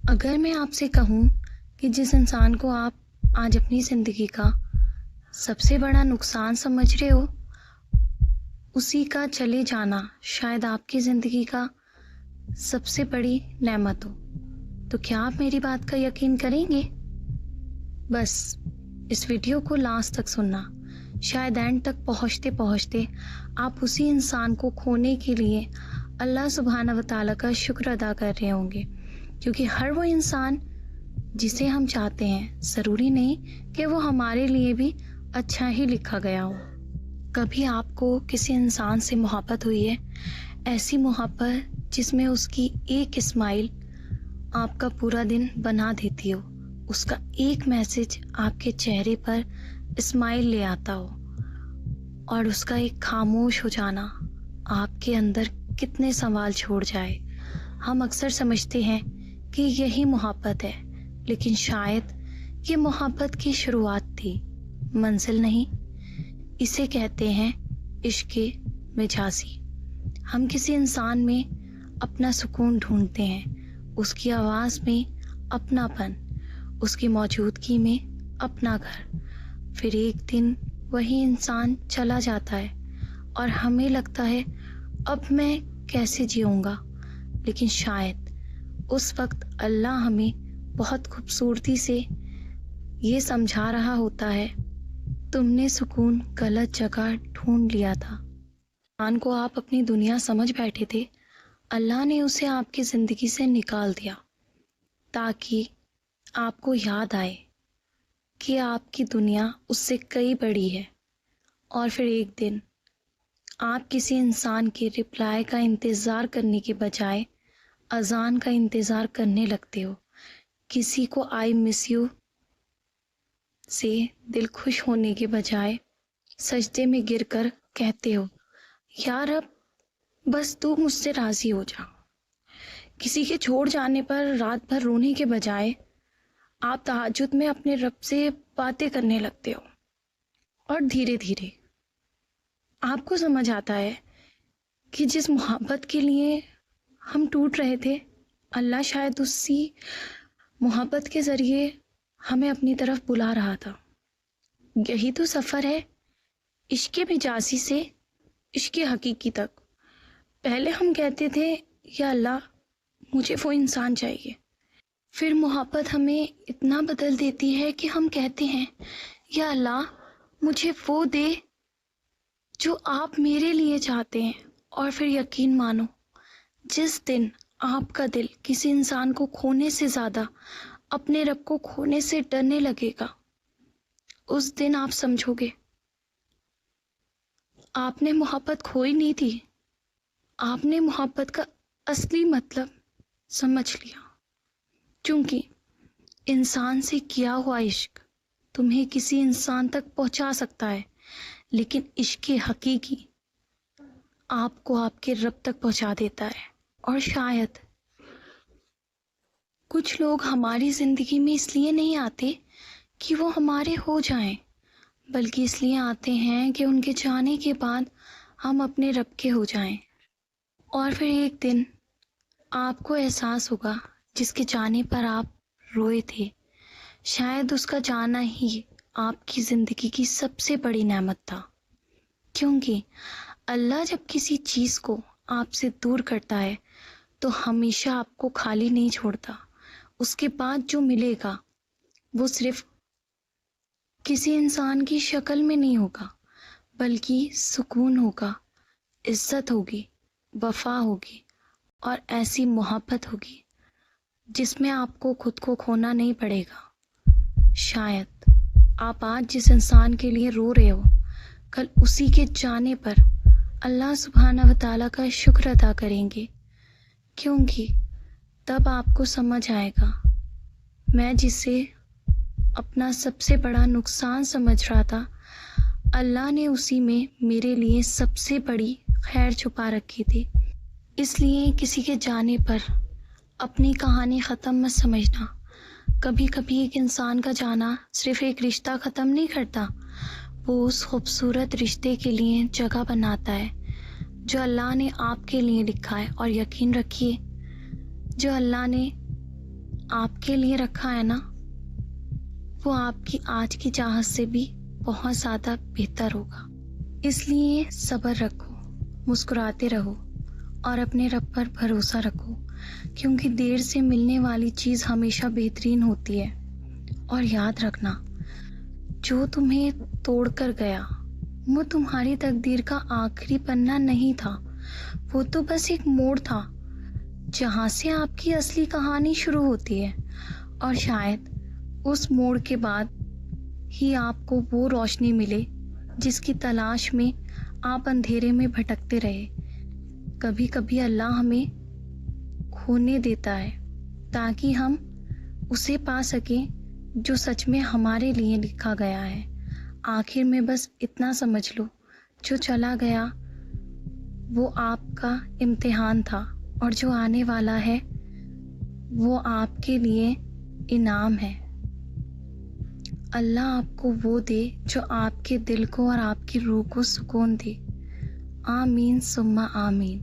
اگر میں آپ سے کہوں کہ جس انسان کو آپ آج اپنی زندگی کا سب سے بڑا نقصان سمجھ رہے ہو، اسی کا چلے جانا شاید آپ کی زندگی کا سب سے بڑی نعمت ہو، تو کیا آپ میری بات کا یقین کریں گے؟ بس اس ویڈیو کو لاسٹ تک سننا، شاید اینڈ تک پہنچتے پہنچتے آپ اسی انسان کو کھونے کے لیے اللہ سبحانہ و تعالیٰ کا شکر ادا کر رہے ہوں گے، کیونکہ ہر وہ انسان جسے ہم چاہتے ہیں ضروری نہیں کہ وہ ہمارے لیے بھی اچھا ہی لکھا گیا ہو۔ کبھی آپ کو کسی انسان سے محبت ہوئی ہے، ایسی محبت جس میں اس کی ایک اسمائل آپ کا پورا دن بنا دیتی ہو، اس کا ایک میسج آپ کے چہرے پر اسمائل لے آتا ہو، اور اس کا ایک خاموش ہو جانا آپ کے اندر کتنے سوال چھوڑ جائے۔ ہم اکثر سمجھتے ہیں کہ یہی محبت ہے، لیکن شاید یہ محبت کی شروعات تھی، منزل نہیں۔ اسے کہتے ہیں عشق مجازی۔ ہم کسی انسان میں اپنا سکون ڈھونڈتے ہیں، اس کی آواز میں اپنا پن، اس کی موجودگی میں اپنا گھر۔ پھر ایک دن وہی انسان چلا جاتا ہے اور ہمیں لگتا ہے اب میں کیسے جیوں گا، لیکن شاید اس وقت اللہ ہمیں بہت خوبصورتی سے یہ سمجھا رہا ہوتا ہے، تم نے سکون غلط جگہ ڈھونڈ لیا تھا۔ انسان کو آپ اپنی دنیا سمجھ بیٹھے تھے، اللہ نے اسے آپ کی زندگی سے نکال دیا تاکہ آپ کو یاد آئے کہ آپ کی دنیا اس سے کئی بڑی ہے۔ اور پھر ایک دن آپ کسی انسان کے رپلائی کا انتظار کرنے کے بجائے اذان کا انتظار کرنے لگتے ہو، کسی کو آئی مس یو سے دل خوش ہونے کے بجائے سجدے میں گر کر کہتے ہو یا رب بس تو مجھ سے راضی ہو جا۔ کسی کے چھوڑ جانے پر رات بھر رونے کے بجائے آپ تہجد میں اپنے رب سے باتیں کرنے لگتے ہو، اور دھیرے دھیرے آپ کو سمجھ آتا ہے کہ جس محبت کے لیے ہم ٹوٹ رہے تھے، اللہ شاید اسی محبت کے ذریعے ہمیں اپنی طرف بلا رہا تھا۔ یہی تو سفر ہے عشق مجازی سے عشق حقیقی تک۔ پہلے ہم کہتے تھے یا اللہ مجھے وہ انسان چاہیے، پھر محبت ہمیں اتنا بدل دیتی ہے کہ ہم کہتے ہیں یا اللہ مجھے وہ دے جو آپ میرے لیے چاہتے ہیں۔ اور پھر یقین مانو، جس دن آپ کا دل کسی انسان کو کھونے سے زیادہ اپنے رب کو کھونے سے ڈرنے لگے گا، اس دن آپ سمجھو گے آپ نے محبت کھوئی نہیں تھی، آپ نے محبت کا اصلی مطلب سمجھ لیا۔ کیونکہ انسان سے کیا ہوا عشق تمہیں کسی انسان تک پہنچا سکتا ہے، لیکن عشق حقیقی آپ کو آپ کے رب تک پہنچا دیتا ہے۔ اور شاید کچھ لوگ ہماری زندگی میں اس لیے نہیں آتے کہ وہ ہمارے ہو جائیں، بلکہ اس لیے آتے ہیں کہ ان کے جانے کے بعد ہم اپنے رب کے ہو جائیں۔ اور پھر ایک دن آپ کو احساس ہوگا جس کے جانے پر آپ روئے تھے، شاید اس کا جانا ہی آپ کی زندگی کی سب سے بڑی نعمت تھا، کیونکہ اللہ جب کسی چیز کو آپ سے دور کرتا ہے تو ہمیشہ آپ کو خالی نہیں چھوڑتا۔ اس کے بعد جو ملے گا وہ صرف کسی انسان کی شکل میں نہیں ہوگا، بلکہ سکون ہوگا، عزت ہوگی، وفا ہوگی، اور ایسی محبت ہوگی جس میں آپ کو خود کو کھونا نہیں پڑے گا۔ شاید آپ آج جس انسان کے لیے رو رہے ہو، کل اسی کے جانے پر اللہ سبحانہ و تعالیٰ کا شکر ادا کریں گے، کیونکہ تب آپ کو سمجھ آئے گا میں جسے اپنا سب سے بڑا نقصان سمجھ رہا تھا، اللہ نے اسی میں میرے لیے سب سے بڑی خیر چھپا رکھی تھی۔ اس لیے کسی کے جانے پر اپنی کہانی ختم مت سمجھنا۔ کبھی کبھی ایک انسان کا جانا صرف ایک رشتہ ختم نہیں کرتا، وہ اس خوبصورت رشتے کے لیے جگہ بناتا ہے جو اللہ نے آپ کے لیے لکھا ہے۔ اور یقین رکھیے جو اللہ نے آپ کے لیے رکھا ہے نا، وہ آپ کی آج کی چاہت سے بھی بہت زیادہ بہتر ہوگا۔ اس لیے صبر رکھو، مسکراتے رہو اور اپنے رب پر بھروسہ رکھو، کیونکہ دیر سے ملنے والی چیز ہمیشہ بہترین ہوتی ہے۔ اور یاد رکھنا، جو تمہیں توڑ کر گیا وہ تمہاری تقدیر کا آخری پنہ نہیں تھا، وہ تو بس ایک موڑ تھا جہاں سے آپ کی اصلی کہانی شروع ہوتی ہے۔ اور شاید اس موڑ کے بعد ہی آپ کو وہ روشنی ملے جس کی تلاش میں آپ اندھیرے میں بھٹکتے رہے۔ کبھی کبھی اللہ ہمیں کھونے دیتا ہے تاکہ ہم اسے پا سکیں جو سچ میں ہمارے لیے لکھا گیا ہے۔ آخر میں بس اتنا سمجھ لو، جو چلا گیا وہ آپ کا امتحان تھا، اور جو آنے والا ہے وہ آپ کے لیے انعام ہے۔ اللہ آپ کو وہ دے جو آپ کے دل کو اور آپ کی روح کو سکون دے۔ آمین ثم آمین۔